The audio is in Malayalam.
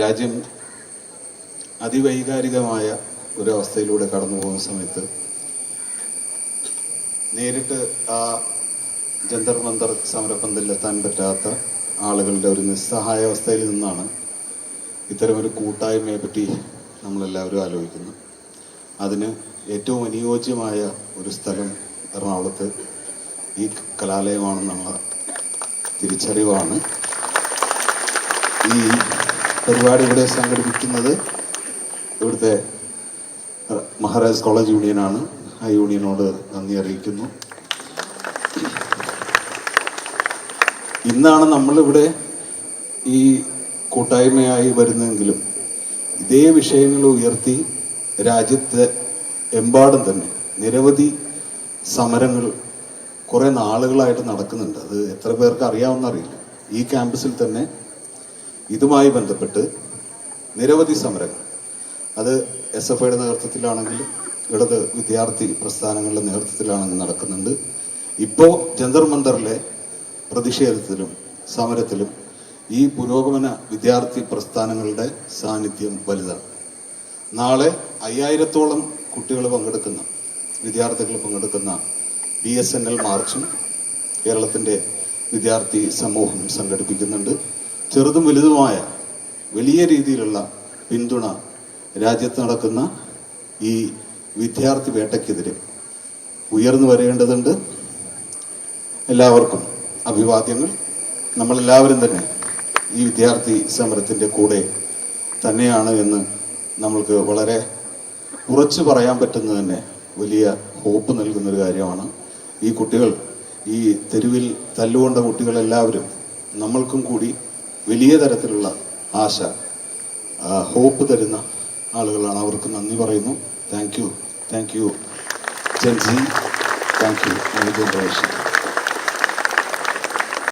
രാജ്യം അതിവൈകാരികമായ ഒരവസ്ഥയിലൂടെ കടന്നു പോകുന്ന സമയത്ത് നേരിട്ട് ആ ജന്തർ മന്തർ സമരപന്തലിലെത്താൻ പറ്റാത്ത ആളുകളുടെ ഒരു നിസ്സഹായാവസ്ഥയിൽ നിന്നാണ് ഇത്തരമൊരു കൂട്ടായ്മയെ പറ്റി നമ്മളെല്ലാവരും ആലോചിക്കുന്നത്. അതിന് ഏറ്റവും അനുയോജ്യമായ ഒരു സ്ഥലം എറണാകുളത്ത് ഈ കലാലയമാണെന്നുള്ള തിരിച്ചറിവാണ് ഈ പരിപാടി ഇവിടെ സംഘടിപ്പിക്കുന്നത്. ഇവിടുത്തെ മഹാരാജ് കോളേജ് യൂണിയനാണ്. ആ യൂണിയനോട് നന്ദി അറിയിക്കുന്നു. ഇന്നാണ് നമ്മളിവിടെ ഈ കൂട്ടായ്മയായി വരുന്നതെങ്കിലും ഇതേ വിഷയങ്ങൾ ഉയർത്തി രാജ്യത്തെ എമ്പാടും തന്നെ നിരവധി സമരങ്ങൾ കുറേ നാളുകളായിട്ട് നടക്കുന്നുണ്ട്. അത് എത്ര പേർക്ക് അറിയാവുന്നറിയില്ല. ഈ ക്യാമ്പസിൽ തന്നെ ഇതുമായി ബന്ധപ്പെട്ട് നിരവധി സമരങ്ങൾ, അത് SFIയുടെ നേതൃത്വത്തിലാണെങ്കിലും ഇടത് വിദ്യാർത്ഥി പ്രസ്ഥാനങ്ങളുടെ നേതൃത്വത്തിലാണെങ്കിലും നടക്കുന്നുണ്ട്. ഇപ്പോൾ ജന്തർ മന്തറിലെ പ്രതിഷേധത്തിലും സമരത്തിലും ഈ പുരോഗമന വിദ്യാർത്ഥി പ്രസ്ഥാനങ്ങളുടെ സാന്നിധ്യം വലുതാണ്. നാളെ 5000-ഓളം കുട്ടികൾ പങ്കെടുക്കുന്ന, വിദ്യാർത്ഥികൾ പങ്കെടുക്കുന്ന BSNL മാർച്ചും കേരളത്തിൻ്റെ വിദ്യാർത്ഥി സമൂഹം സംഘടിപ്പിക്കുന്നുണ്ട്. ചെറുതും വലുതുമായ വലിയ രീതിയിലുള്ള പിന്തുണ രാജ്യത്ത് നടക്കുന്ന ഈ വിദ്യാർത്ഥി വേട്ടയ്ക്കെതിരെ ഉയർന്നു വരേണ്ടതുണ്ട്. എല്ലാവർക്കും അഭിവാദ്യങ്ങൾ. നമ്മളെല്ലാവരും തന്നെ ഈ വിദ്യാർത്ഥി സമരത്തിൻ്റെ കൂടെ തന്നെയാണ് എന്ന് നമ്മൾക്ക് വളരെ ഉറച്ചു പറയാൻ പറ്റുന്നത് തന്നെ വലിയ ഹോപ്പ് നൽകുന്നൊരു കാര്യമാണ്. ഈ കുട്ടികൾ, ഈ തെരുവിൽ തല്ലുകൊണ്ട കുട്ടികളെല്ലാവരും നമ്മൾക്കും കൂടി വലിയ തരത്തിലുള്ള ആശ, ഹോപ്പ് തരുന്ന ആളുകളാണ്. അവർക്ക് നന്ദി പറയുന്നു. Thank you Gen Z, thank you new generation.